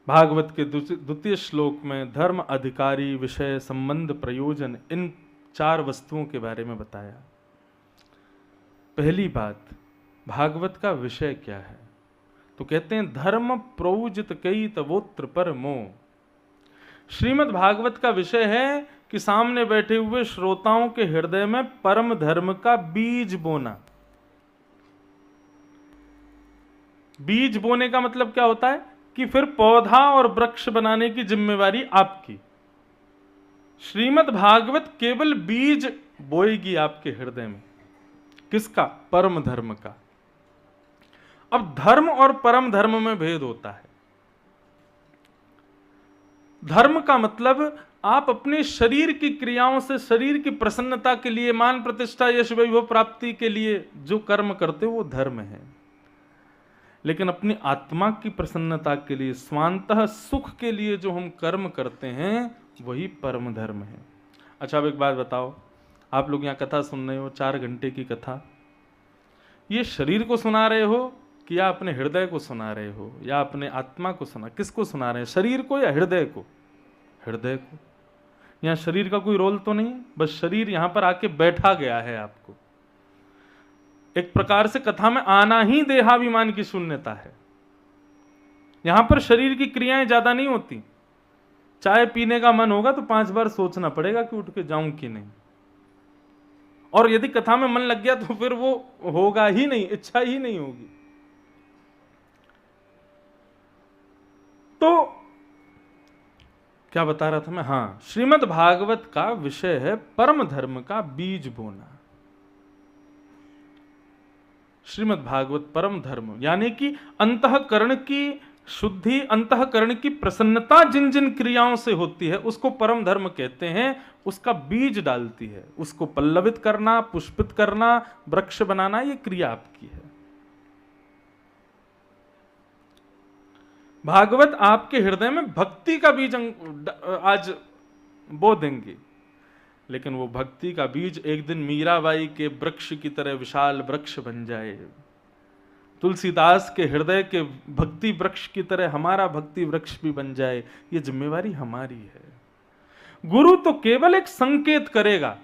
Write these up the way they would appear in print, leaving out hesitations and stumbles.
भागवत के द्वितीय श्लोक में धर्म, अधिकारी, विषय, संबंध, प्रयोजन, इन 4 वस्तुओं के बारे में बताया। पहली बात, भागवत का विषय क्या है? तो कहते हैं धर्म प्रौजित कई तवोत्र पर मोह। श्रीमद् भागवत का विषय है कि सामने बैठे हुए श्रोताओं के हृदय में परम धर्म का बीज बोना। बीज बोने का मतलब क्या होता है कि फिर पौधा और वृक्ष बनाने की जिम्मेवारी आपकी। श्रीमद् भागवत केवल बीज बोएगी आपके हृदय में। किसका? परम धर्म का। अब धर्म और परम धर्म में भेद होता है। धर्म का मतलब आप अपने शरीर की क्रियाओं से, शरीर की प्रसन्नता के लिए, मान प्रतिष्ठा, यश वैभव प्राप्ति के लिए जो कर्म करते हो वो धर्म है। लेकिन अपनी आत्मा की प्रसन्नता के लिए, स्वांतः सुख के लिए जो हम कर्म करते हैं वही परम धर्म है। अच्छा, अब एक बात बताओ, आप लोग यहाँ कथा सुन रहे हो, 4 घंटे की कथा, ये शरीर को सुना रहे हो कि या अपने हृदय को सुना रहे हो, या अपने आत्मा को सुना? किसको सुना रहे हैं, शरीर को या हृदय को? हृदय को। यहाँ शरीर का कोई रोल तो नहीं, बस शरीर यहाँ पर आके बैठा गया है आपको। एक प्रकार से कथा में आना ही देहाभिमान की शून्यता है। यहां पर शरीर की क्रियाएं ज्यादा नहीं होती। चाय पीने का मन होगा तो 5 बार सोचना पड़ेगा कि उठ के जाऊं कि नहीं, और यदि कथा में मन लग गया तो फिर वो होगा ही नहीं, इच्छा ही नहीं होगी। तो क्या बता रहा था मैं? हाँ, श्रीमद् भागवत का विषय है परम धर्म का बीज बोना। श्रीमद् भागवत परम धर्म यानी कि अंतःकरण की शुद्धि, अंतःकरण की प्रसन्नता जिन जिन क्रियाओं से होती है उसको परम धर्म कहते हैं। उसका बीज डालती है, उसको पल्लवित करना, पुष्पित करना, वृक्ष बनाना, ये क्रिया आपकी है। भागवत आपके हृदय में भक्ति का बीज आज बो देंगे, लेकिन वो भक्ति का बीज एक दिन मीराबाई के वृक्ष की तरह विशाल वृक्ष बन जाए, तुलसीदास के हृदय के भक्ति वृक्ष की तरह हमारा भक्ति वृक्ष भी बन जाए, ये जिम्मेवारी हमारी है। गुरु तो केवल एक संकेत करेगा,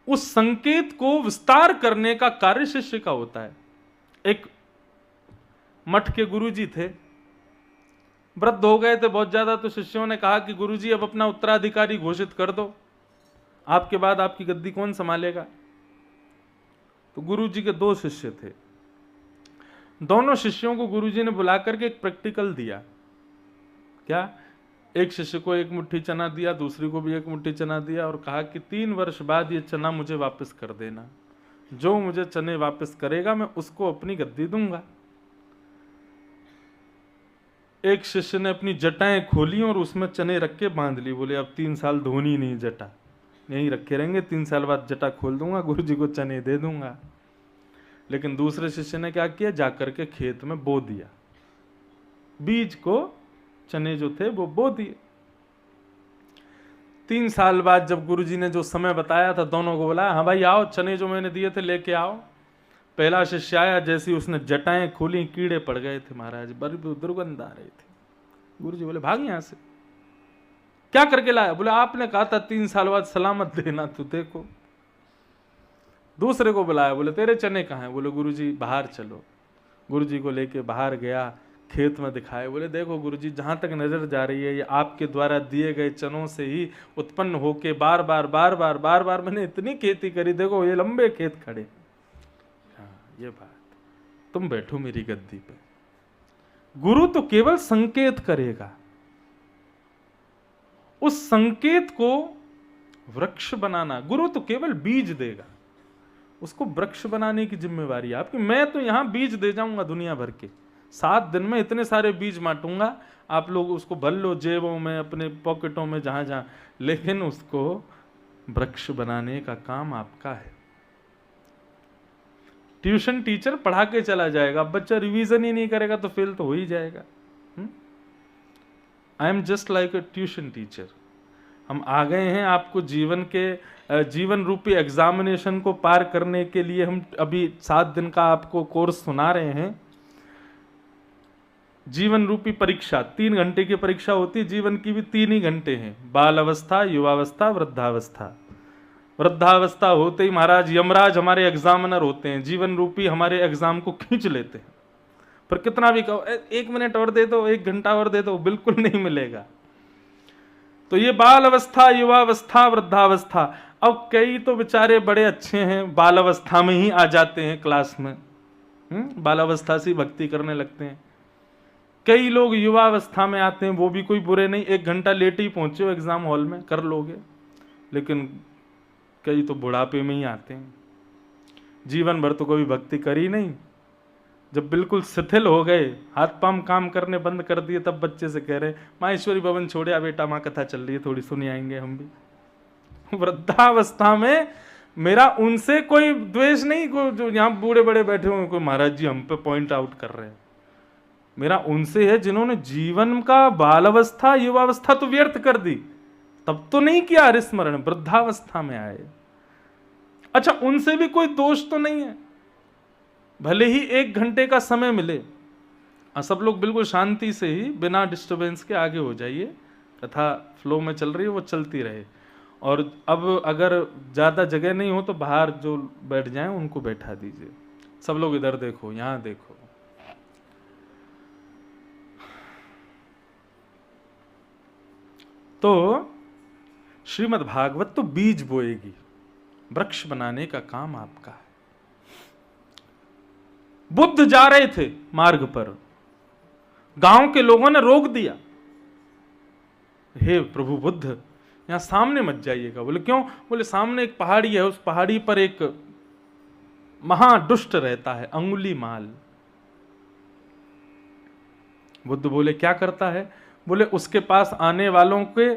उस संकेत को विस्तार करने का कार्य शिष्य का होता है। एक मठ के गुरुजी थे, वृद्ध हो गए थे बहुत ज्यादा, तो शिष्यों ने कहा कि गुरुजी अब अपना उत्तराधिकारी घोषित कर दो, आपके बाद आपकी गद्दी कौन संभालेगा? तो गुरुजी के 2 शिष्य थे। दोनों शिष्यों को गुरुजी ने बुलाकर के एक प्रैक्टिकल दिया। क्या? एक शिष्य को 1 मुट्ठी चना दिया, दूसरे को भी 1 मुट्ठी चना दिया, और कहा कि 3 वर्ष बाद ये चना मुझे वापस कर देना, जो मुझे चने वापस करेगा मैं उसको अपनी गद्दी दूंगा। एक शिष्य ने अपनी जटाएं खोली और उसमें चने रख के बांध ली, बोले अब 3 साल धोनी नहीं जटा, यहीं रखे रहेंगे, 3 साल बाद जटा खोल दूंगा, गुरुजी को चने दे दूंगा। लेकिन दूसरे शिष्य ने क्या किया? जाकर के खेत में बो दिया, बीज को, चने जो थे वो बो दिए। 3 साल बाद जब गुरुजी ने जो समय बताया था, दोनों को बोला, हाँ भाई आओ, चने जो मैंने दिए थे लेके आओ। पहला शिष्य आया, जैसी उसने जटाएं खोली, कीड़े पड़ गए थे महाराज, बड़ी दुर्गंध आ रही थी। गुरुजी बोले भाग यहां से। क्या करके लाया? बोले आपने कहा था 3 साल बाद सलामत देना, तो देखो। दूसरे को बुलाया, बोले तेरे चने कहाँ हैं? बोले गुरुजी बाहर चलो। गुरुजी को लेके बाहर गया, खेत में दिखाए, बोले देखो गुरुजी, जहां तक नजर जा रही है ये आपके द्वारा दिए गए चनों से ही उत्पन्न होके बार बार मैंने इतनी खेती करी, देखो ये लंबे खेत खड़े। हाँ ये बात, तुम बैठो मेरी गद्दी पे। गुरु तो केवल संकेत करेगा, उस संकेत को वृक्ष बनाना, गुरु तो केवल बीज देगा, उसको वृक्ष बनाने की जिम्मेवारी आपकी। मैं तो यहां बीज दे जाऊंगा दुनिया भर के, 7 दिन में इतने सारे बीज बांटूंगा, आप लोग उसको भर लो जेबों में, अपने पॉकेटों में, जहां जहां, लेकिन उसको वृक्ष बनाने का काम आपका है। ट्यूशन टीचर पढ़ा के चला जाएगा, बच्चा रिवीजन ही नहीं करेगा तो फेल तो हो ही जाएगा। I am just like a tuition teacher. हम आ गए हैं आपको जीवन रूपी एग्जामिनेशन को पार करने के लिए। हम अभी 7 दिन का आपको कोर्स सुना रहे हैं। जीवन रूपी परीक्षा, 3 घंटे की परीक्षा होती है, जीवन की भी 3 ही घंटे हैं, बाल अवस्था, युवावस्था, वृद्धावस्था। वृद्धावस्था होते ही महाराज यमराज हमारे एग्जामिनर होते हैं, जीवन रूपी हमारे एग्जाम को खींच लेते हैं। पर कितना भी कहो 1 मिनट और दे दो, 1 घंटा और दे दो, बिल्कुल नहीं मिलेगा। तो ये बाल अवस्था, युवावस्था, वृद्धावस्था। अब कई तो बेचारे बड़े अच्छे हैं, बाल अवस्था में ही आ जाते हैं क्लास में, बाल अवस्था से भक्ति करने लगते हैं। कई लोग युवावस्था में आते हैं, वो भी कोई बुरे नहीं, 1 घंटा लेट ही पहुंचे हो एग्जाम हॉल में, कर लोगे। लेकिन कई तो बुढ़ापे में ही आते हैं, जीवन भर तो कभी भक्ति करी नहीं। जब बिल्कुल शिथिल हो गए, हाथ पांव काम करने बंद कर दिए, तब बच्चे से कह रहे माहेश्वरी भवन छोड़े, बेटा माँ कथा चल रही है, थोड़ी सुनी आएंगे हम भी। वृद्धावस्था में मेरा उनसे कोई द्वेष नहीं, को जो यहाँ बूढ़े बड़े बैठे हुए कोई महाराज जी हम पे पॉइंट आउट कर रहे हैं, मेरा उनसे है जिन्होंने जीवन का बाल अवस्था युवावस्था तो व्यर्थ कर दी, तब तो नहीं किया हरिस्मरण, वृद्धावस्था में आए। अच्छा, उनसे भी कोई दोष तो नहीं है, भले ही 1 घंटे का समय मिले, सब लोग बिल्कुल शांति से ही बिना डिस्टरबेंस के आगे हो जाइए, कथा फ्लो में चल रही है वो चलती रहे। और अब अगर ज्यादा जगह नहीं हो तो बाहर जो बैठ जाएं उनको बैठा दीजिए। सब लोग इधर देखो, यहां देखो। तो श्रीमद् भागवत तो बीज बोएगी, वृक्ष बनाने का काम आपका है। बुद्ध जा रहे थे मार्ग पर, गांव के लोगों ने रोक दिया, हे प्रभु बुद्ध यहां सामने मत जाइएगा। बोले क्यों? बोले सामने एक पहाड़ी है, उस पहाड़ी पर एक महादुष्ट रहता है, अंगुलीमाल। बुद्ध बोले क्या करता है? बोले उसके पास आने वालों के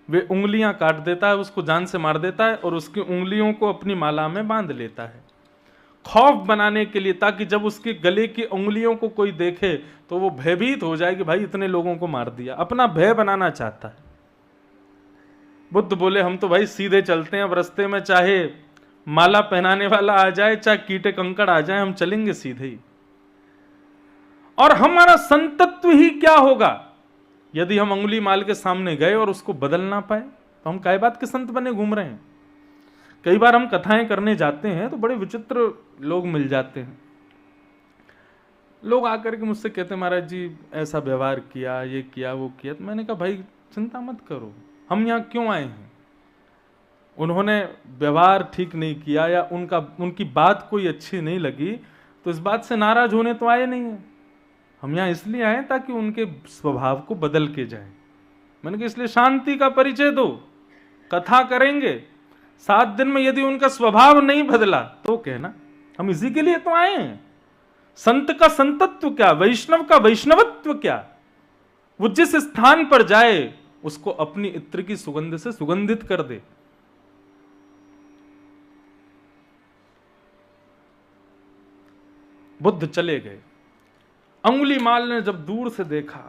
वे उंगलियां काट देता है, उसको जान से मार देता है और उसकी उंगलियों को अपनी माला में बांध लेता है, खौफ बनाने के लिए, ताकि जब उसके गले की उंगलियों को कोई देखे तो वो भयभीत हो जाए कि भाई इतने लोगों को मार दिया, अपना भय बनाना चाहता है। बुद्ध बोले हम तो भाई सीधे चलते हैं, अब रास्ते में चाहे माला पहनाने वाला आ जाए, चाहे कीटे कंकड़ आ जाए, हम चलेंगे सीधे ही। और हमारा संतत्व ही क्या होगा यदि हम अंगुली माल के सामने गए और उसको बदल ना पाए? तो हम काय बात के संत बने घूम रहे हैं। कई बार हम कथाएं करने जाते हैं तो बड़े विचित्र लोग मिल जाते हैं। लोग आकर के मुझसे कहते हैं महाराज जी ऐसा व्यवहार किया, ये किया, वो किया। तो मैंने कहा भाई चिंता मत करो, हम यहाँ क्यों आए हैं? उन्होंने व्यवहार ठीक नहीं किया या उनकी बात कोई अच्छी नहीं लगी, तो इस बात से नाराज होने तो आए नहीं है। हम यहाँ इसलिए आए ताकि उनके स्वभाव को बदल के जाए। मैंने कहा इसलिए शांति का परिचय दो, कथा करेंगे, 7 दिन में यदि उनका स्वभाव नहीं बदला तो कहना। हम इसी के लिए तो आए हैं। संत का संतत्व क्या, वैष्णव का वैष्णवत्व क्या? वो जिस स्थान पर जाए उसको अपनी इत्र की सुगंध से सुगंधित कर दे। बुद्ध चले गए। अंगुलीमाल ने जब दूर से देखा,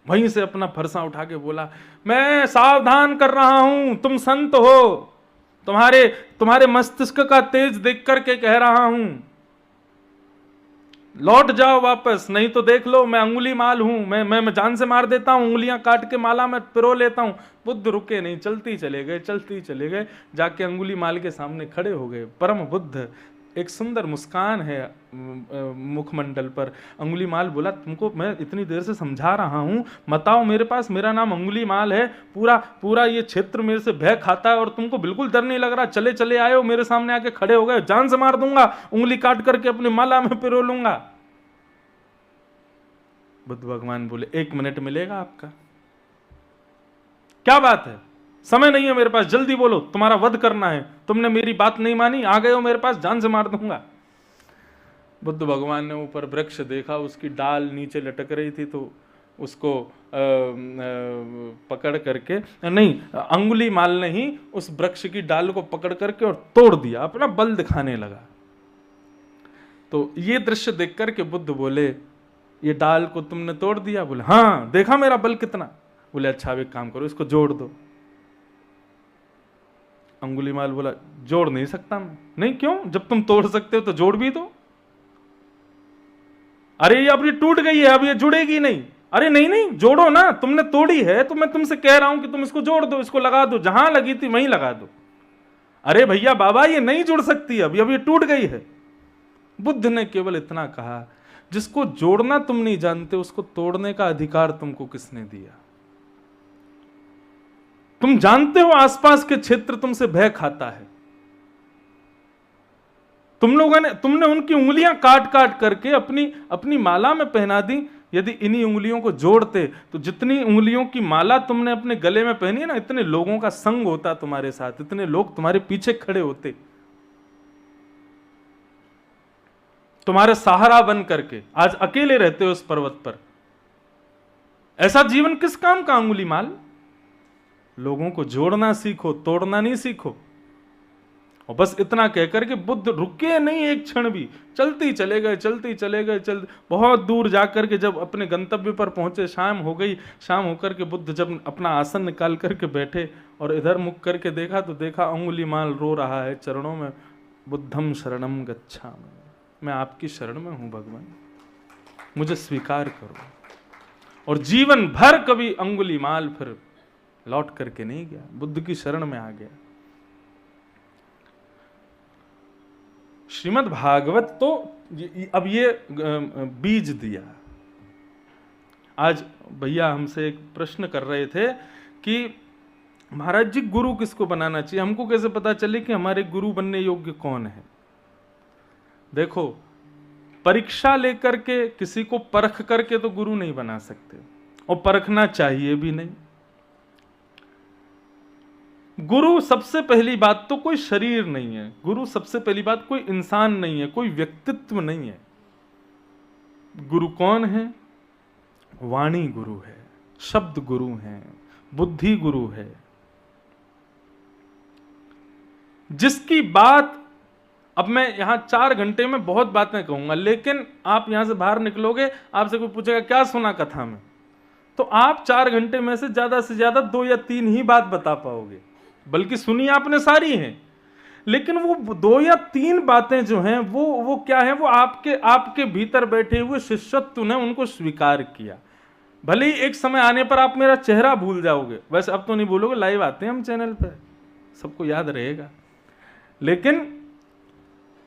वहीं से अपना फरसा उठा के बोला मैं सावधान कर रहा हूं, तुम संत हो, तुम्हारे मस्तिष्क का तेज देख करके कह रहा हूं, लौट जाओ वापस, नहीं तो देख लो मैं अंगुलीमाल हूं, मैं जान से मार देता हूं, उंगलियां काट के माला में पिरो लेता हूं। बुद्ध रुके नहीं, चलते ही चले गए, जाके अंगुलीमाल के सामने खड़े हो गए। परम बुद्ध, एक सुंदर मुस्कान है मुखमंडल पर। अंगुलीमाल बोला तुमको मैं इतनी देर से समझा रहा हूं, मत आओ मेरे पास, मेरा नाम अंगुलीमाल है, पूरा ये क्षेत्र मेरे से भय खाता है और तुमको बिल्कुल डर नहीं लग रहा, चले चले आए हो, मेरे सामने आके खड़े हो गए, जान से मार दूंगा, उंगली काट करके अपनी माला में पिरो लूंगा। बुद्ध भगवान बोले 1 मिनट मिलेगा आपका? क्या बात है, समय नहीं है मेरे पास, जल्दी बोलो, तुम्हारा वध करना है, तुमने मेरी बात नहीं मानी, आ गए हो मेरे पास, जान से मार दूंगा। बुद्ध भगवान ने ऊपर वृक्ष देखा, उसकी डाल नीचे लटक रही थी, तो उसको पकड़ करके, नहीं अंगुलीमाल ने ही उस वृक्ष की डाल को पकड़ करके और तोड़ दिया, अपना बल दिखाने लगा। तो ये दृश्य देख करके बुद्ध बोले ये डाल को तुमने तोड़ दिया? बोले हाँ, देखा मेरा बल कितना? बोले अच्छा अब एक काम करो, इसको जोड़ दो। अंगुलीमाल बोला जोड़ नहीं सकता मैं। नहीं क्यों? जब तुम तोड़ सकते हो तो जोड़ भी दो। अरे ये अब ये टूट गई है, अब ये जुड़ेगी नहीं। अरे नहीं नहीं, जोड़ो ना, तुमने तोड़ी है तो मैं तुमसे कह रहा हूं कि तुम इसको जोड़ दो, इसको लगा दो, जहां लगी थी वहीं लगा दो। अरे भैया बाबा ये नहीं जुड़ सकती, अब ये टूट गई है। बुद्ध ने केवल इतना कहा, जिसको जोड़ना तुम नहीं जानते उसको तोड़ने का अधिकार तुमको किसने दिया? तुम जानते हो आसपास के क्षेत्र तुमसे भय खाता है, तुमने उनकी उंगलियां काट काट करके अपनी माला में पहना दी। यदि इन्हीं उंगलियों को जोड़ते तो जितनी उंगलियों की माला तुमने अपने गले में पहनी है ना, इतने लोगों का संग होता तुम्हारे साथ, इतने लोग तुम्हारे पीछे खड़े होते, तुम्हारे सहारा बन करके। आज अकेले रहते हो उस पर्वत पर। ऐसा जीवन किस काम का अंगुली माल? लोगों को जोड़ना सीखो, तोड़ना नहीं सीखो। और बस इतना कहकर के बुद्ध रुके नहीं एक क्षण भी, चलते ही चले गए। बहुत दूर जाकर के जब अपने गंतव्य पर पहुंचे, शाम हो गई। शाम होकर के बुद्ध जब अपना आसन निकाल करके बैठे और इधर मुख करके देखा तो देखा अंगुलीमाल रो रहा है चरणों में, बुद्धम शरणम गच्छामि, मैं आपकी शरण में हूं भगवान, मुझे स्वीकार करो। और जीवन भर कभी अंगुलीमाल फिर लौट करके नहीं गया, बुद्ध की शरण में आ गया। श्रीमद् भागवत तो अब ये बीज दिया। आज भैया हमसे एक प्रश्न कर रहे थे कि महाराज जी गुरु किसको बनाना चाहिए, हमको कैसे पता चले कि हमारे गुरु बनने योग्य कौन है? देखो, परीक्षा लेकर के किसी को परख करके तो गुरु नहीं बना सकते, और परखना चाहिए भी नहीं। गुरु सबसे पहली बात तो कोई शरीर नहीं है, गुरु सबसे पहली बात कोई इंसान नहीं है, कोई व्यक्तित्व नहीं है। गुरु कौन है? वाणी गुरु है, शब्द गुरु है, बुद्धि गुरु है। जिसकी बात, अब मैं यहां 4 घंटे में बहुत बातें कहूंगा, लेकिन आप यहां से बाहर निकलोगे, आपसे कोई पूछेगा क्या सुना कथा में, तो आप 4 घंटे में से ज्यादा 2 या 3 ही बात बता पाओगे। बल्कि सुनी आपने सारी हैं, लेकिन वो 2 या 3 बातें जो हैं वो क्या है, वो आपके भीतर बैठे हुए शिष्यत्व ने उनको स्वीकार किया। भले ही एक समय आने पर आप मेरा चेहरा भूल जाओगे, वैसे अब तो नहीं भूलोगे, लाइव आते हैं हम चैनल पे, सबको याद रहेगा। लेकिन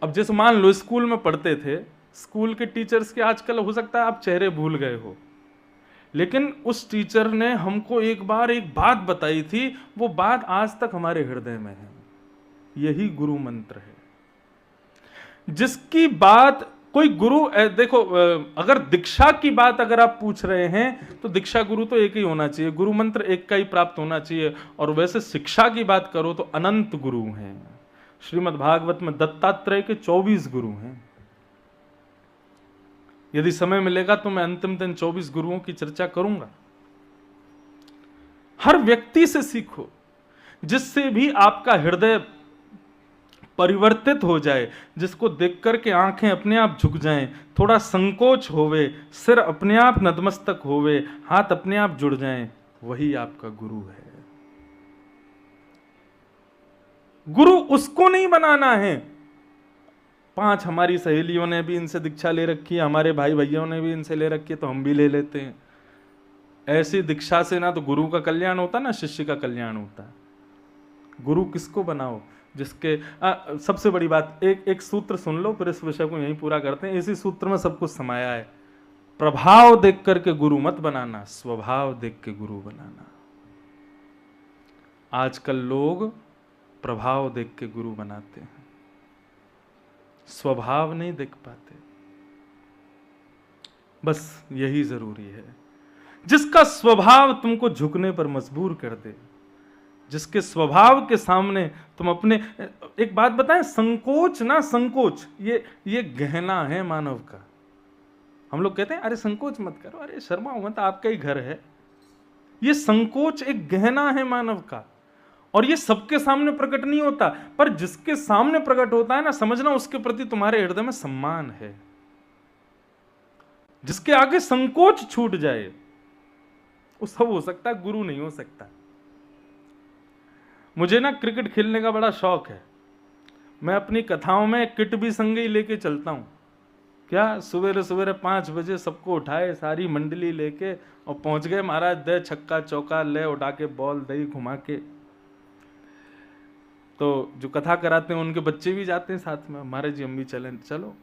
अब जैसे मान लो स्कूल में पढ़ते थे, स्कूल के टीचर्स के आजकल हो सकता है आप चेहरे भूल गए हो, लेकिन उस टीचर ने हमको एक बार एक बात बताई थी, वो बात आज तक हमारे हृदय में है। यही गुरु मंत्र है। जिसकी बात कोई गुरु, देखो अगर दीक्षा की बात अगर आप पूछ रहे हैं तो दीक्षा गुरु तो एक ही होना चाहिए, गुरु मंत्र एक का ही प्राप्त होना चाहिए। और वैसे शिक्षा की बात करो तो अनंत गुरु हैं। श्रीमद् भागवत में दत्तात्रेय के 24 गुरु हैं। यदि समय मिलेगा तो मैं अंतिम दिन 24 गुरुओं की चर्चा करूंगा। हर व्यक्ति से सीखो, जिससे भी आपका हृदय परिवर्तित हो जाए, जिसको देख करके आंखें अपने आप झुक जाएं, थोड़ा संकोच होवे, सिर अपने आप नतमस्तक होवे, हाथ अपने आप जुड़ जाएं, वही आपका गुरु है। गुरु उसको नहीं बनाना है। 5 हमारी सहेलियों ने भी इनसे दीक्षा ले रखी है, हमारे भाई भैया ने भी इनसे ले रखी है, तो हम भी ले लेते हैं। ऐसी दीक्षा से ना तो गुरु का कल्याण होता, ना शिष्य का कल्याण होता। गुरु किसको बनाओ? जिसके सबसे बड़ी बात, एक सूत्र सुन लो, फिर इस विषय को यहीं पूरा करते हैं। इसी सूत्र में सब कुछ समाया है। प्रभाव देख करके गुरु मत बनाना, स्वभाव देख के गुरु बनाना। आजकल लोग प्रभाव देख के गुरु बनाते हैं, स्वभाव नहीं देख पाते। बस यही जरूरी है। जिसका स्वभाव तुमको झुकने पर मजबूर कर दे, जिसके स्वभाव के सामने तुम अपने, एक बात बताएं, संकोच ना, संकोच ये गहना है मानव का। हम लोग कहते हैं अरे संकोच मत करो, अरे शर्माओ मत, आपका ही घर है। ये संकोच एक गहना है मानव का, और ये सबके सामने प्रकट नहीं होता, पर जिसके सामने प्रकट होता है ना, समझना उसके प्रति तुम्हारे हृदय में सम्मान है। जिसके आगे संकोच छूट जाए वो सब हो सकता है, गुरु नहीं हो सकता। मुझे ना क्रिकेट खेलने का बड़ा शौक है। मैं अपनी कथाओं में किट भी संग ही लेके चलता हूं। क्या सवेरे सवेरे 5 बजे सबको उठाए, सारी मंडली लेके, और पहुंच गए महाराज, दे छक्का चौका ले उठा के, बॉल दही घुमा के। तो जो कथा कराते हैं उनके बच्चे भी जाते हैं साथ में, महाराज जी हम भी चलें। चलो,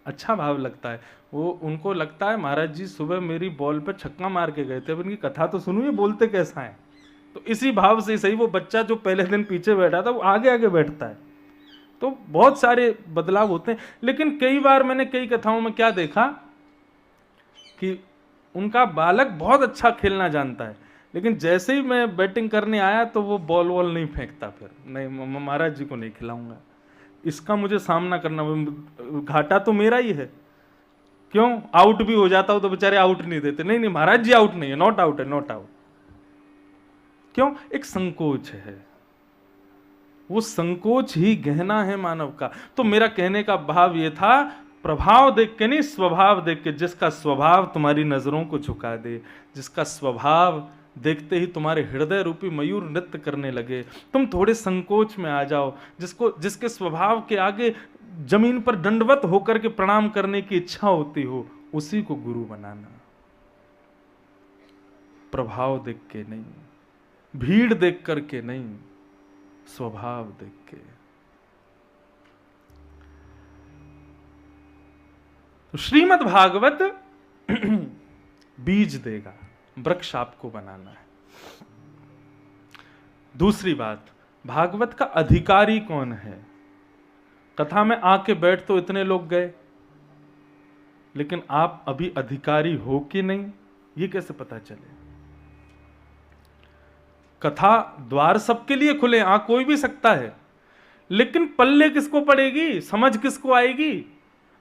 अच्छा भाव लगता है। वो उनको लगता है महाराज जी सुबह मेरी बॉल पे छक्का मार के गए थे, अब इनकी कथा तो सुनो, ये बोलते कैसा है। तो इसी भाव से सही वो बच्चा जो पहले दिन पीछे बैठा था वो आगे आगे बैठता है। तो बहुत सारे बदलाव होते हैं। लेकिन कई बार मैंने कई कथाओं में क्या देखा कि उनका बालक बहुत अच्छा खेलना जानता है, लेकिन जैसे ही मैं बैटिंग करने आया तो वो बॉल वॉल नहीं फेंकता, फिर नहीं महाराज जी को नहीं खिलाऊंगा, इसका मुझे सामना करना, घाटा तो मेरा ही है। क्यों, आउट भी हो जाता हो तो बेचारे आउट नहीं देते, नहीं नहीं महाराज जी आउट नहीं है, नॉट आउट है, नॉट आउट। क्यों, एक संकोच है, वो संकोच ही गहना है मानव का। तो मेरा कहने का भाव ये था, प्रभाव देख के नहीं, स्वभाव देख के। जिसका स्वभाव तुम्हारी नजरों को झुका दे, जिसका स्वभाव देखते ही तुम्हारे हृदय रूपी मयूर नृत्य करने लगे, तुम थोड़े संकोच में आ जाओ, जिसके स्वभाव के आगे जमीन पर दंडवत होकर के प्रणाम करने की इच्छा होती हो, उसी को गुरु बनाना। प्रभाव देख के नहीं, भीड़ देख करके नहीं, स्वभाव देख के। तो श्रीमद् भागवत बीज देगा, वृक्ष आपको बनाना है। दूसरी बात, भागवत का अधिकारी कौन है। कथा में आके बैठ तो इतने लोग गए, लेकिन आप अभी अधिकारी हो कि नहीं, ये कैसे पता चले। कथा द्वार सबके लिए खुले, कोई भी सकता है, लेकिन पल्ले किसको पड़ेगी, समझ किसको आएगी।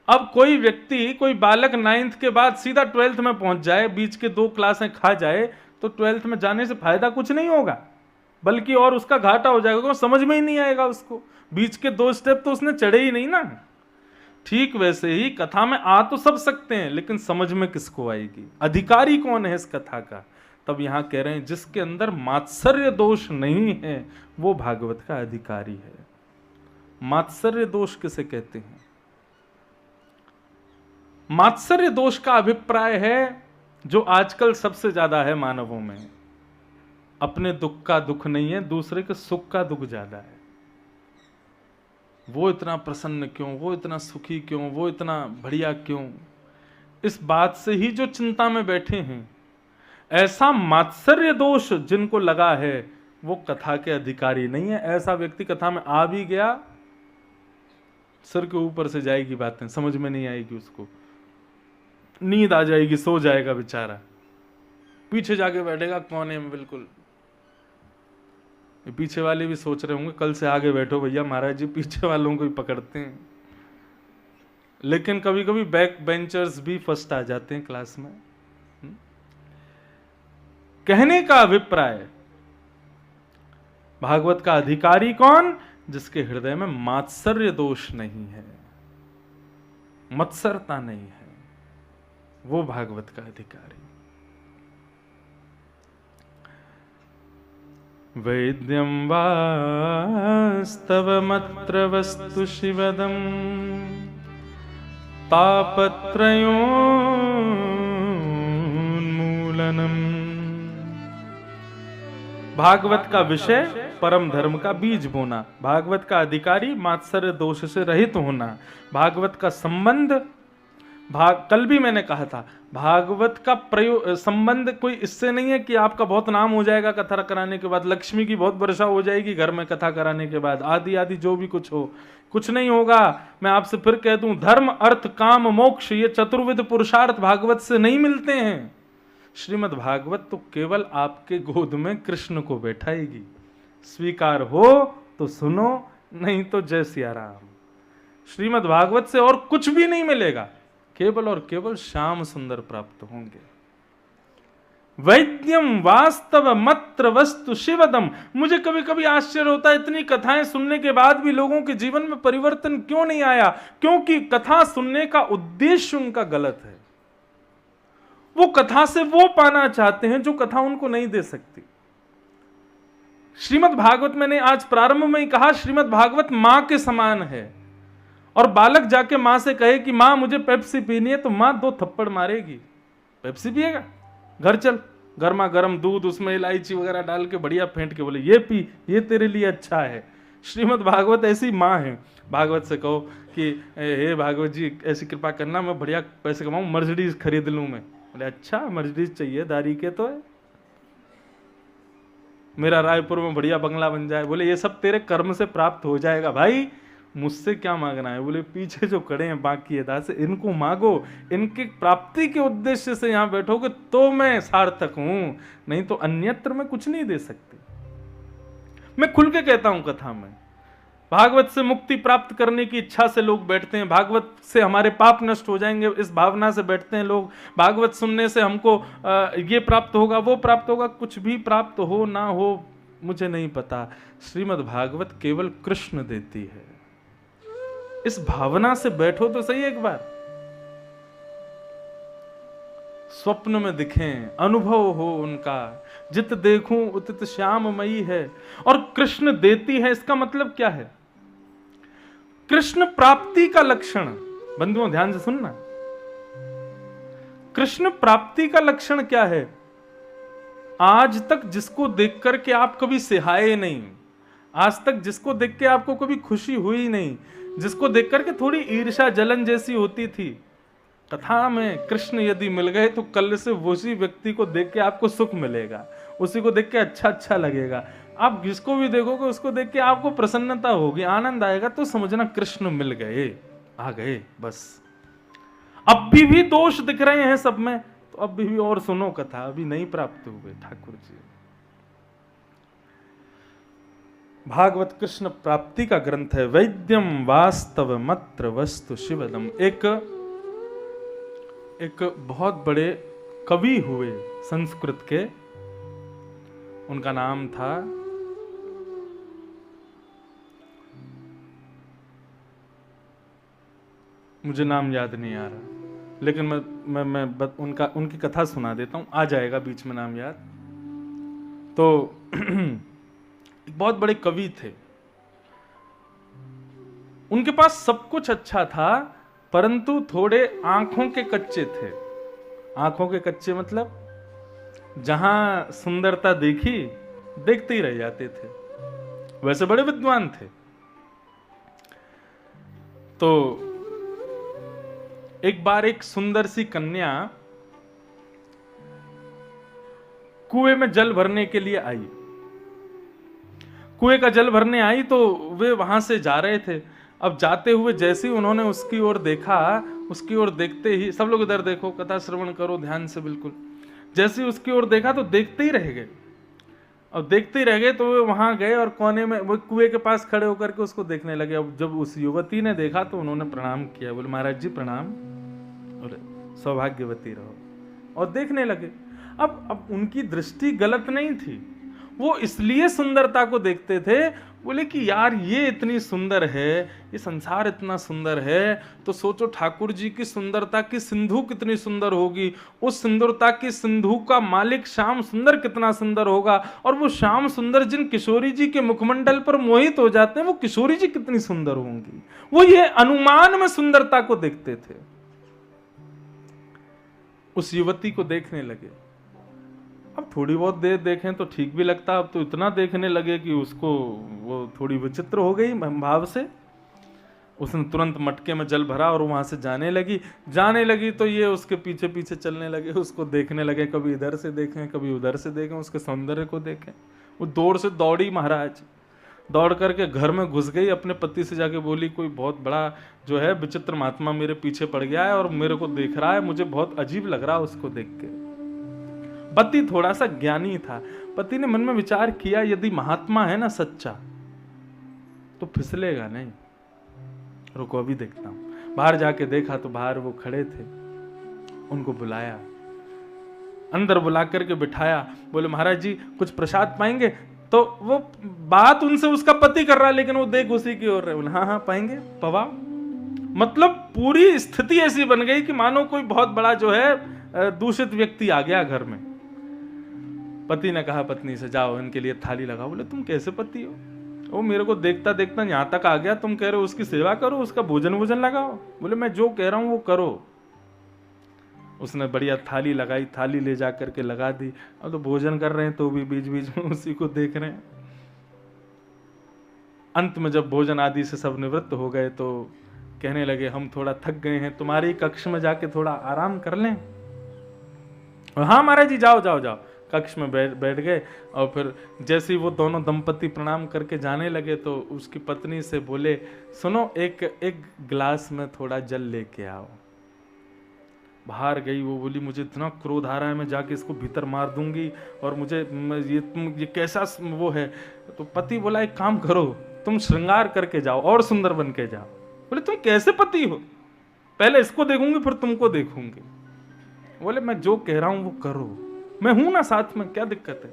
अब कोई व्यक्ति, कोई बालक 9th के बाद सीधा 12th में पहुंच जाए, बीच के 2 क्लासें खा जाए, तो 12th में जाने से फायदा कुछ नहीं होगा, बल्कि और उसका घाटा हो जाएगा, समझ में ही नहीं आएगा उसको। बीच के 2 स्टेप तो उसने चढ़े ही नहीं ना। ठीक वैसे ही कथा में आ तो सब सकते हैं, लेकिन समझ में किसको आएगी, अधिकारी कौन है इस कथा का। तब यहां कह रहे हैं जिसके अंदर मात्सर्य दोष नहीं है वो भागवत का अधिकारी है। मात्सर्य दोष किसे कहते हैं। मात्सर्य दोष का अभिप्राय है जो आजकल सबसे ज्यादा है मानवों में, अपने दुख का दुख नहीं है, दूसरे के सुख का दुख ज्यादा है। वो इतना प्रसन्न क्यों, वो इतना सुखी क्यों, वो इतना बढ़िया क्यों, इस बात से ही जो चिंता में बैठे हैं। ऐसा मात्सर्य दोष जिनको लगा है वो कथा के अधिकारी नहीं है। ऐसा व्यक्ति कथा में आ भी गया, सिर के ऊपर से जाएगी बातें, समझ में नहीं आएगी उसको, नींद आ जाएगी, सो जाएगा बेचारा, पीछे जाके बैठेगा कोने में। बिल्कुल पीछे वाले भी सोच रहे होंगे कल से आगे बैठो भैया, महाराज जी पीछे वालों को ही पकड़ते हैं। लेकिन कभी कभी बैक बेंचर्स भी फर्स्ट आ जाते हैं क्लास में। कहने का अभिप्राय, भागवत का अधिकारी कौन, जिसके हृदय में मात्सर्य दोष नहीं है, मत्सरता नहीं है, वो भागवत का अधिकारी। वैद्यं वास्तवमत्र वस्तु शिवदं तापत्रयोन्मूलनम्। भागवत का विषय परम धर्म का बीज बोना, भागवत का अधिकारी मात्सर्य दोष से रहित होना, भागवत का संबंध कल भी मैंने कहा था, भागवत का संबंध कोई इससे नहीं है कि आपका बहुत नाम हो जाएगा कथा कराने के बाद, लक्ष्मी की बहुत वर्षा हो जाएगी घर में कथा कराने के बाद, आदि आदि जो भी कुछ हो, कुछ नहीं होगा। मैं आपसे फिर कह दूं, धर्म अर्थ काम मोक्ष ये चतुर्विध पुरुषार्थ भागवत से नहीं मिलते हैं। श्रीमद् भागवत तो केवल आपके गोद में कृष्ण को बैठाएगी, स्वीकार हो तो सुनो, नहीं तो जय सिया राम। श्रीमद् भागवत से और कुछ भी नहीं मिलेगा, केवल और केवल श्याम सुंदर प्राप्त होंगे। वैद्यम वास्तव मत्र वस्तु शिवदम। मुझे कभी कभी आश्चर्य होता है, इतनी कथाएं सुनने के बाद भी लोगों के जीवन में परिवर्तन क्यों नहीं आया। क्योंकि कथा सुनने का उद्देश्य उनका गलत है। वो कथा से वो पाना चाहते हैं जो कथा उनको नहीं दे सकती। श्रीमद् भागवत, मैंने आज प्रारंभ में ही कहा, श्रीमद् भागवत मां के समान है। और बालक जाके माँ से कहे कि माँ मुझे पेप्सी पीनी है, तो माँ 2 थप्पड़ मारेगी। पेप्सी पिएगा, घर चल, गर्मा गर्म दूध, उसमें इलायची वगैरह डाल के बढ़िया फेंट के बोले ये पी, ये तेरे लिए अच्छा है। श्रीमद् भागवत ऐसी माँ है। भागवत से कहो कि हे भागवत जी ऐसी कृपा करना, मैं बढ़िया पैसे कमाऊं, मर्सिडीज खरीद लूं मैं। बोले अच्छा मर्सिडीज चाहिए, दारी के तो है, मेरा रायपुर में बढ़िया बंगला बन जाए। बोले ये सब तेरे कर्म से प्राप्त हो जाएगा भाई, मुझसे क्या मांगना है। बोले पीछे जो खड़े हैं बाकी अदा से, इनको मांगो, इनकी प्राप्ति के उद्देश्य से यहां बैठोगे तो मैं सार्थक हूं, नहीं तो अन्यत्र मैं कुछ नहीं दे सकती। मैं खुल के कहता हूं कथा में, भागवत से मुक्ति प्राप्त करने की इच्छा से लोग बैठते हैं, भागवत से हमारे पाप नष्ट हो जाएंगे इस भावना से बैठते हैं लोग, भागवत सुनने से हमको ये प्राप्त होगा वो प्राप्त होगा। कुछ भी प्राप्त हो ना हो मुझे नहीं पता, श्रीमद् भागवत केवल कृष्ण देती है। इस भावना से बैठो तो सही एक बार, स्वप्न में दिखें, अनुभव हो उनका, जित देखूं उतित श्याममयी है। और कृष्ण देती है, इसका मतलब क्या है? कृष्ण प्राप्ति का लक्षण, बंधुओं ध्यान से सुनना, कृष्ण प्राप्ति का लक्षण क्या है? आज तक जिसको देख करके आप कभी सिहाए नहीं, आज तक जिसको देख के आपको कभी खुशी हुई नहीं, जिसको देख करके थोड़ी ईर्ष्या जलन जैसी होती थी, कथा में कृष्ण यदि मिल गए तो कल से उसी व्यक्ति को देख के आपको सुख मिलेगा, उसी को देख के अच्छा लगेगा। आप जिसको भी देखोगे उसको देख के आपको प्रसन्नता होगी, आनंद आएगा, तो समझना कृष्ण मिल गए, आ गए बस। अब भी दोष दिख रहे हैं सब में, तो अब भी और सुनो कथा, अभी नहीं प्राप्त हुए ठाकुर जी। भागवत कृष्ण प्राप्ति का ग्रंथ है। वैद्यम वास्तव मत्र वस्तु शिवदम। एक बहुत बड़े कवि हुए संस्कृत के, उनका नाम था मुझे नाम याद नहीं आ रहा, लेकिन मैं उनकी कथा सुना देता हूं, आ जाएगा बीच में नाम याद। तो बहुत बड़े कवि थे, उनके पास सब कुछ अच्छा था, परंतु थोड़े आंखों के कच्चे थे। आंखों के कच्चे मतलब जहां सुंदरता देखी देखते ही रह जाते थे। वैसे बड़े विद्वान थे। तो एक बार एक सुंदर सी कन्या कुएं में जल भरने के लिए आई। कुएं का जल भरने आई तो वे वहां से जा रहे थे। अब जाते हुए जैसे ही उन्होंने उसकी ओर देखा, उसकी ओर देखते ही, सब लोग इधर देखो, कथा श्रवण करो ध्यान से बिल्कुल। जैसे ही उसकी ओर देखा तो देखते ही रह गए। अब देखते ही रह गए तो वे वहां गए और कोने में वो कुएं के पास खड़े होकर के उसको देखने लगे। अब जब उस युवती ने देखा तो उन्होंने प्रणाम किया, बोले महाराज जी प्रणाम, और सौभाग्यवती रहो, और देखने लगे। अब उनकी दृष्टि गलत नहीं थी, वो इसलिए सुंदरता को देखते थे, बोले कि यार ये इतनी सुंदर है, ये संसार इतना सुंदर है, तो सोचो ठाकुर जी की सुंदरता की सिंधु कितनी सुंदर होगी, उस सुंदरता की सिंधु का मालिक श्याम सुंदर कितना सुंदर होगा, और वो श्याम सुंदर जिन किशोरी जी के मुखमंडल पर मोहित हो जाते हैं वो किशोरी जी कितनी सुंदर होंगी। वो ये अनुमान में सुंदरता को देखते थे। उस युवती को देखने लगे। अब थोड़ी बहुत देर देखें तो ठीक भी लगता, अब तो इतना देखने लगे कि उसको वो थोड़ी विचित्र हो गई भाव से। उसने तुरंत मटके में जल भरा और वहां से जाने लगी तो ये उसके पीछे पीछे चलने लगे, उसको देखने लगे, कभी इधर से देखें कभी उधर से देखें, उसके सौंदर्य को देखें। वो दूर से दौड़ी महाराज, दौड़ करके घर में घुस गई, अपने पति से जाके बोली कोई बहुत बड़ा जो है विचित्र महात्मा मेरे पीछे पड़ गया है और मेरे को देख रहा है, मुझे बहुत अजीब लग रहा है उसको देख के। पति थोड़ा सा ज्ञानी था, पति ने मन में विचार किया यदि महात्मा है ना सच्चा तो फिसलेगा नहीं, रुको अभी देखता हूं। बाहर जाके देखा तो बाहर वो खड़े थे, उनको बुलाया, अंदर बुला करके बिठाया, बोले महाराज जी कुछ प्रसाद पाएंगे। तो वो बात उनसे उसका पति कर रहा है, लेकिन वो देख उसी की ओर रहे, बोले हाँ हाँ पाएंगे, पवा। मतलब पूरी स्थिति ऐसी बन गई कि मानो कोई बहुत बड़ा जो है दूषित व्यक्ति आ गया घर में। पति ने कहा पत्नी से जाओ इनके लिए थाली लगाओ। बोले तुम कैसे पति हो, वो मेरे को देखता देखता यहां तक आ गया, तुम कह रहे हो उसकी सेवा करो, उसका भोजन वोजन लगाओ। बोले मैं जो कह रहा हूं वो करो। उसने बढ़िया थाली लगाई, थाली ले जा करके लगा दी। अब तो भोजन कर रहे हैं तो भी बीच बीच में उसी को देख रहे हैं। अंत में जब भोजन आदि से सब निवृत्त हो गए तो कहने लगे हम थोड़ा थक गए हैं, तुम्हारे कक्ष में जाके थोड़ा आराम कर लें। हाँ महाराज जी, जाओ जाओ जाओ। कक्ष में बैठ गए। और फिर जैसे ही वो दोनों दंपति प्रणाम करके जाने लगे तो उसकी पत्नी से बोले, सुनो एक गिलास में थोड़ा जल लेके आओ। बाहर गई, वो बोली मुझे इतना क्रोध आ रहा है, मैं जाके इसको भीतर मार दूंगी, और मुझे ये कैसा वो है। तो पति बोला एक काम करो, तुम श्रृंगार करके जाओ और सुंदर बन के जाओ। बोले तुम कैसे पति हो, पहले इसको देखूंगी फिर तुमको देखूंगी। बोले मैं जो कह रहा हूं वो करो, मैं हूं ना साथ में, क्या दिक्कत है।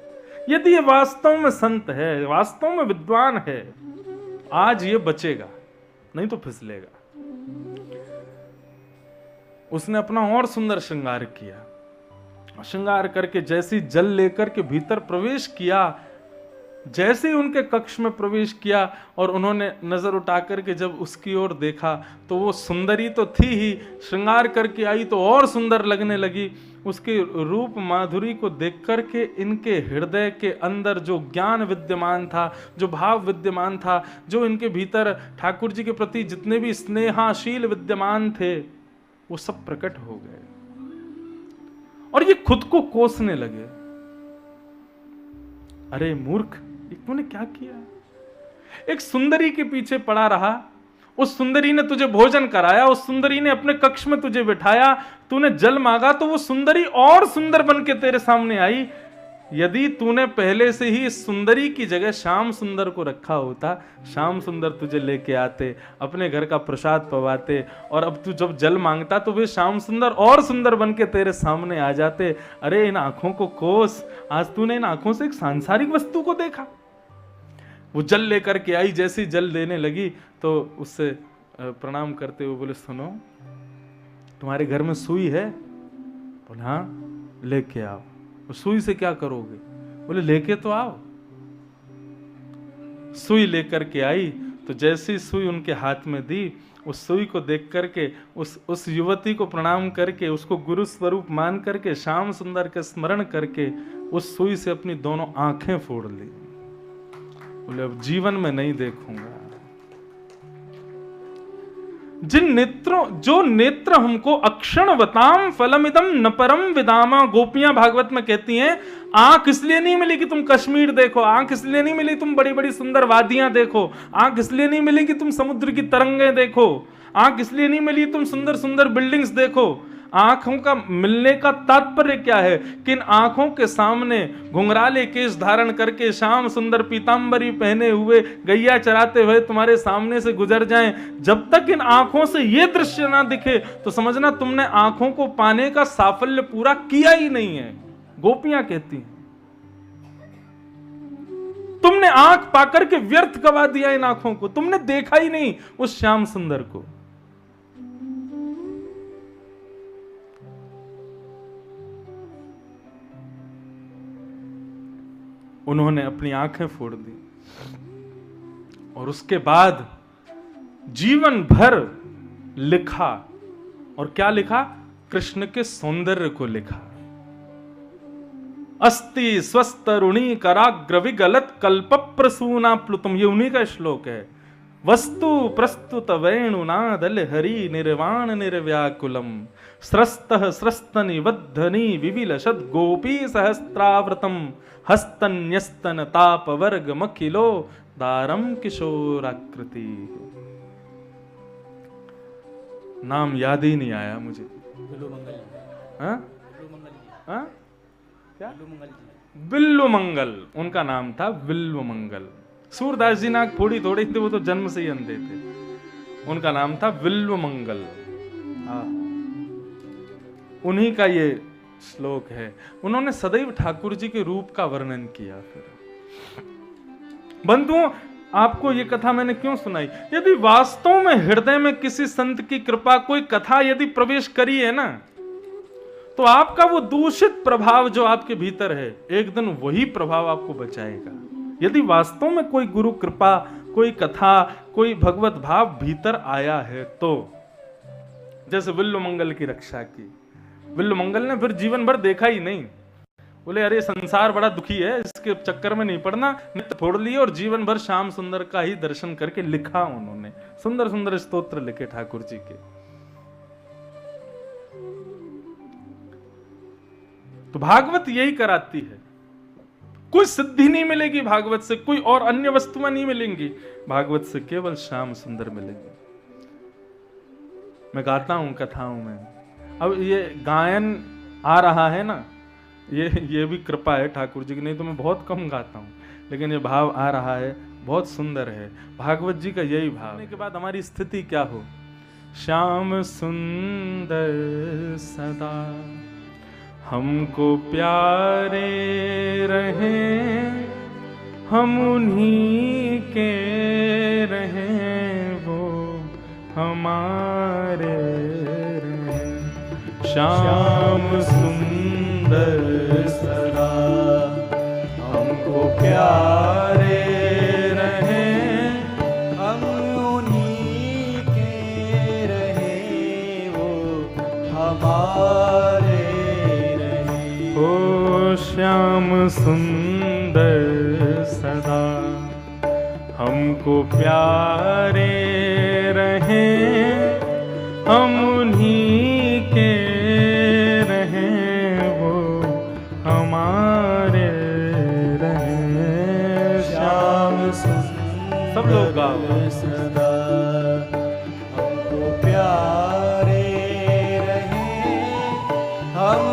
यदि ये वास्तव में संत है, वास्तव में विद्वान है, आज ये बचेगा, नहीं तो फिसलेगा। उसने अपना और सुंदर श्रृंगार किया। श्रृंगार करके जैसे जल लेकर के भीतर प्रवेश किया, जैसे ही उनके कक्ष में प्रवेश किया और उन्होंने नजर उठा करके जब उसकी ओर देखा तो वो सुंदरी तो थी ही, श्रृंगार करके आई तो और सुंदर लगने लगी। उसके रूप माधुरी को देख करके इनके हृदय के अंदर जो ज्ञान विद्यमान था, जो भाव विद्यमान था, जो इनके भीतर ठाकुर जी के प्रति जितने भी स्नेहाशील विद्यमान थे, वो सब प्रकट हो गए और ये खुद को कोसने लगे। अरे मूर्ख, तूने क्या किया। एक सुंदरी के पीछे पड़ा रहा, उस सुंदरी ने तुझे भोजन कराया, उस सुंदरी ने अपने कक्ष में तुझे बिठाया, तूने जल मांगा तो वो सुंदरी और सुंदर बन के तेरे सामने आई। यदि तूने पहले से ही इस सुंदरी की जगह श्याम सुंदर को रखा होता, श्याम सुंदर तुझे लेके आते, अपने घर का प्रसाद पवाते, और अब तू जब जल मांगता तो वे श्याम सुंदर और सुंदर बन के तेरे सामने आ जाते। अरे इन आंखों को कोस, आज तूने इन आंखों से एक सांसारिक वस्तु को देखा। वो जल लेकर के आई, जैसी जल देने लगी तो उससे प्रणाम करते हुए बोले, सुनो तुम्हारे घर में सुई है। बोले हाँ लेके आओ। सुई से क्या करोगे। बोले लेके तो आओ। सुई लेकर के आई तो जैसी सुई उनके हाथ में दी, उस सुई को देख करके उस युवती को प्रणाम करके, उसको गुरु स्वरूप मान करके, श्याम सुंदर के स्मरण करके उस सुई से अपनी दोनों आंखें फोड़ ली। बोले अब जीवन में नहीं देखूंगा। जो नेत्र हमको अक्षणवताम फलमिदम न परम विदामा, गोपियां भागवत में कहती हैं, आंख इसलिए नहीं मिली कि तुम कश्मीर देखो, आंख इसलिए नहीं मिली तुम बड़ी बड़ी सुंदर वादियां देखो, आंख इसलिए नहीं मिली कि तुम समुद्र की तरंगें देखो, आंख इसलिए नहीं मिली तुम सुंदर सुंदर बिल्डिंग्स देखो। आंखों का मिलने का तात्पर्य क्या है कि इन आंखों के सामने घुंघराले केश धारण करके, श्याम सुंदर पीतांबरी पहने हुए, गैया चराते हुए तुम्हारे सामने से गुजर जाएं। जब तक इन आंखों से ये दृश्य ना दिखे तो समझना तुमने आंखों को पाने का साफल्य पूरा किया ही नहीं है। गोपियां कहती हैं तुमने आंख पाकर के व्यर्थ गवा दिया इन आंखों को, तुमने देखा ही नहीं उस श्याम सुंदर को। उन्होंने अपनी आंखें फोड़ दी और उसके बाद जीवन भर लिखा। और क्या लिखा? कृष्ण के सौंदर्य को लिखा। अस्ति स्वस्तरुणी कराग्र विगलत कल्प प्रसूना प्लुतम, ये उन्हीं का श्लोक है। वस्तु प्रस्तुत वेणुनादल हरि निर्वाण निर्व्याकुलम, स्रस्तः स्रस्त निबद्धनी विविलशद गोपी सहस्त्रावृतम, हस्तन्यस्तन ताप वर्ग मखिलो दारम किशोराकृति। नाम याद ही नहीं आया मुझे। हाँ? हाँ? क्या? बिल्लु मंगल उनका नाम था, बिल्लु मंगल। सूरदास जी नाक फोड़ी थोड़ी थे, वो तो जन्म से ही अंधे थे। उनका नाम था बिल्व मंगल। उन्हीं का ये श्लोक है। उन्होंने सदैव ठाकुर जी के रूप का वर्णन किया। फिर बंधुओं, आपको ये कथा मैंने क्यों सुनाई? यदि वास्तव में हृदय में किसी संत की कृपा, कोई कथा यदि प्रवेश करी है ना, तो आपका वो दूषित प्रभाव जो आपके भीतर है, एक दिन वही प्रभाव आपको बचाएगा। यदि वास्तव में कोई गुरु कृपा, कोई कथा, कोई भगवत भाव भीतर आया है तो, जैसे विल्लु मंगल की रक्षा की, विल्लु मंगल ने फिर जीवन भर देखा ही नहीं, बोले अरे संसार बड़ा दुखी है, इसके चक्कर में नहीं पड़ना, नित्य फोड़ लिए और जीवन भर श्याम सुंदर का ही दर्शन करके लिखा उन्होंने, सुंदर सुंदर स्तोत्र लिखे ठाकुर जी के। तो भागवत यही कराती है, कोई सिद्धि नहीं मिलेगी भागवत से, कोई और अन्य वस्तुएं नहीं मिलेंगी, भागवत से केवल श्याम सुंदर मिलेंगे। मैं गाता हूं कथाओं में, अब ये गायन आ रहा है ना, ये भी कृपा है ठाकुर जी की, नहीं तो मैं बहुत कम गाता हूं, लेकिन ये भाव आ रहा है, बहुत सुंदर है भागवत जी का यही भाव। के बाद हमारी स्थिति क्या हो, श्याम सुंदर सदा हमको प्यारे रहें, हम उन्हीं के रहें, वो हमारे रहें। श्याम सुंदर सदा हमको प्यारे रहें, हम उन्हीं के रहें, वो हमारे। ओ श्याम सुंदर सदा हमको प्यारे रहें, हम उन्हीं के रहें, वो हमारे रहें। श्याम सुंदर सब लोग गाओ, सदा हमको प्यारे रहें, हम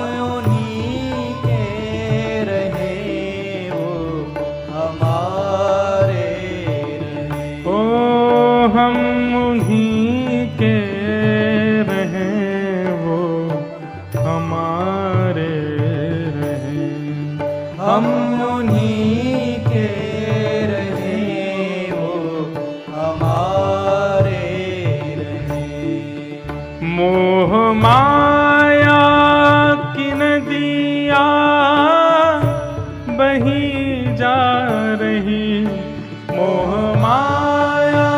हम उन्हीं के रहें, वो हमारे रहें, हम उन्हीं के रहें, वो हमारे रहें। मोह माया की नदियाँ बही जा रही, मोह माया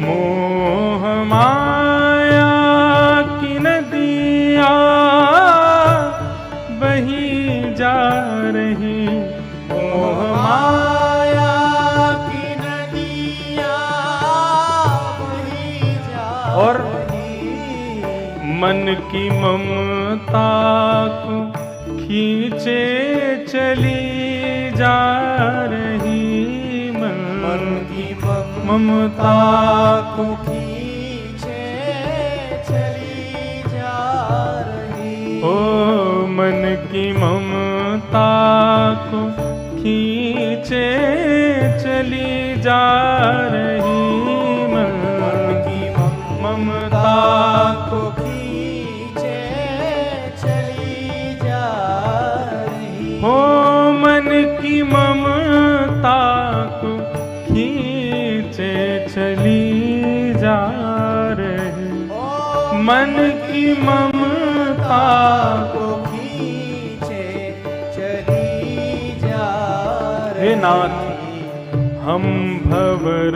मोह माया की नदियाँ बही जा रही, मोह माया की नदियाँ बही जा और मन की ममता को खींचे चली जा रही, मन की ममता को खींचे चली जा रही, ओ मन की ममता को खींचे चली जा रही, मन की ममता को खींचे चली जा रही, हो मन की ममता को खींचे चली जा रही, मन की ममता को खींचे चली जा रही। हे नाथ, हम भंवर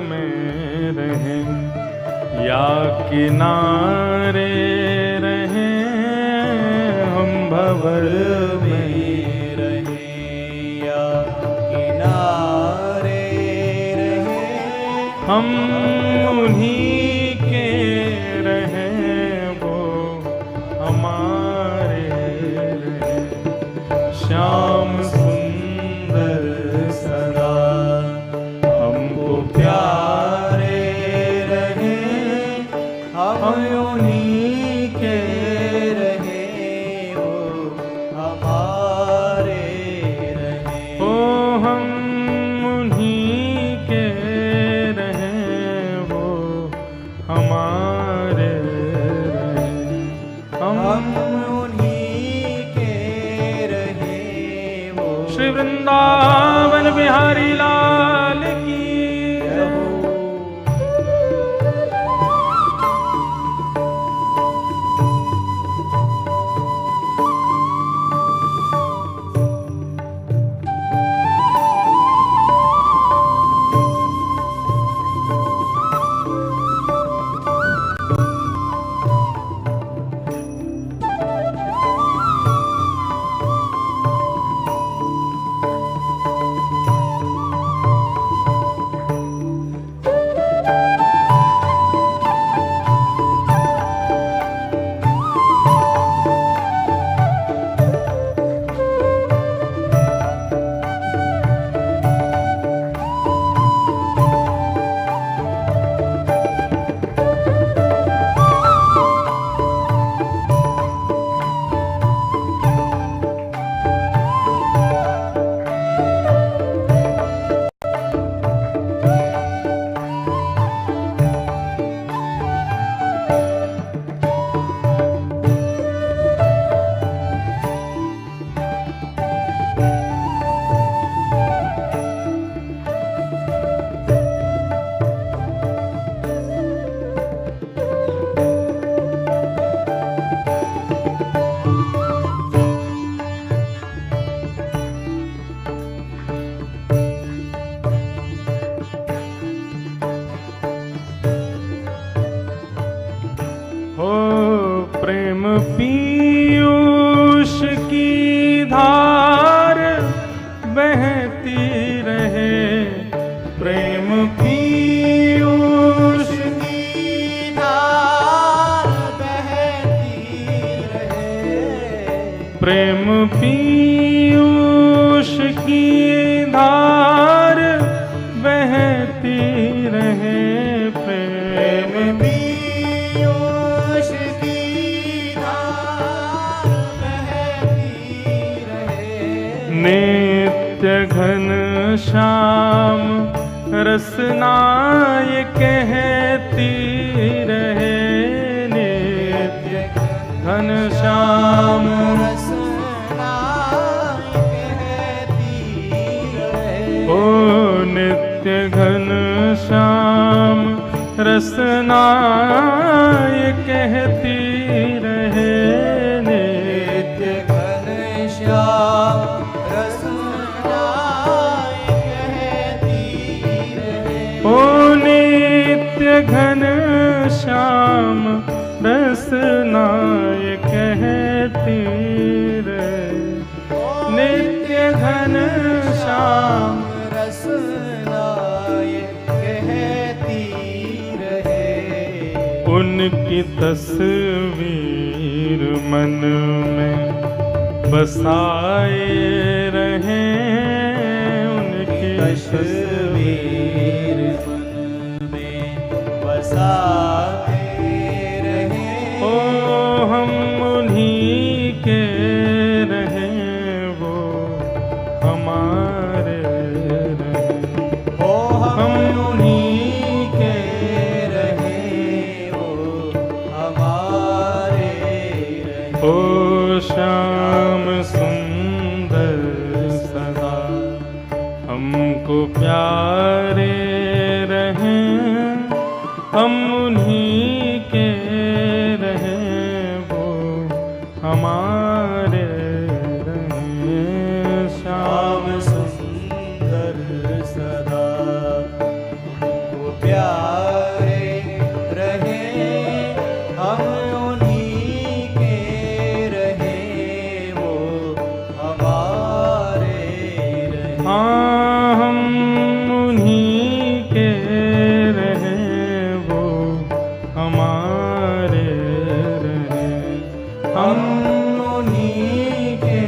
में रहें या किनारे रहें, हम भंवर में रहें या किनारे रहें, हम उन्हीं के रहें, वो हमारे रहें। श्याम सुंदर सदा हमको प्यारे रहें, हम उन्हीं के रहें, वो हमारे रहें, ओ हम उन्हीं के रहें, वो हमारे रहें, हम उन्हीं के रहें, वो। श्री वृंदावन बिहारी लाल की ओ प्रेम पीयूष की धार बहती रहे, प्रेम पीयूष की धार बहती रहे, प्रेम पीयूष की धार बहती रहे, प्रेम पीयूष की धार बहती रहे, नित्य घन श्याम रसनाय कहती रहे, नित्य घन श्याम रसनाय कहती रहे, ओ नित्य घन श्याम रसनाय कहती रहे, नित्य घन श्याम रसनाय कहती रहे, ओ नित्य घन श्याम रसनाय कहती रहे, नित्य घन श्याम रसनाय कहती रहे, उनकी तस्वीर मन में बसाए रहे, उनकी तस्वीर मन में बसाए रहे, ओ हम उन्हीं के रहे, वो हमारे रहे, ओ हम उन्हीं के रहे, वो हमारे रहे, ओ श्याम सुंदर सदा हमको प्यारे रहे, हम उन्हीं के रहे, वो हमारे रहे, श्याम श्याम सुंदर सदा हमको प्यारे रहे, हम उन्हीं के रहे, वो हमारे रहे, हाँ हम उन्हीं के रहे, वो हमारे रहे, हम उन्हीं के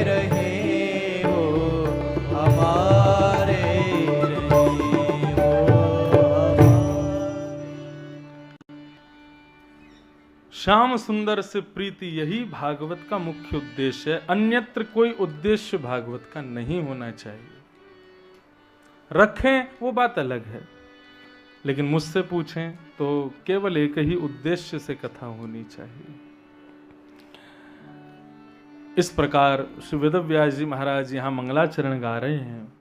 रहे, वो हमारे रहे, वो श्याम सुंदर से प्रीति यही भागवत का मुख्य उद्देश्य है, अन्यत्र कोई उद्देश्य भागवत का नहीं होना चाहिए। रखें वो बात अलग है, लेकिन मुझसे पूछें तो केवल एक ही उद्देश्य से कथा होनी चाहिए। इस प्रकार श्री वेदव्यास जी महाराज यहां मंगलाचरण गा रहे हैं।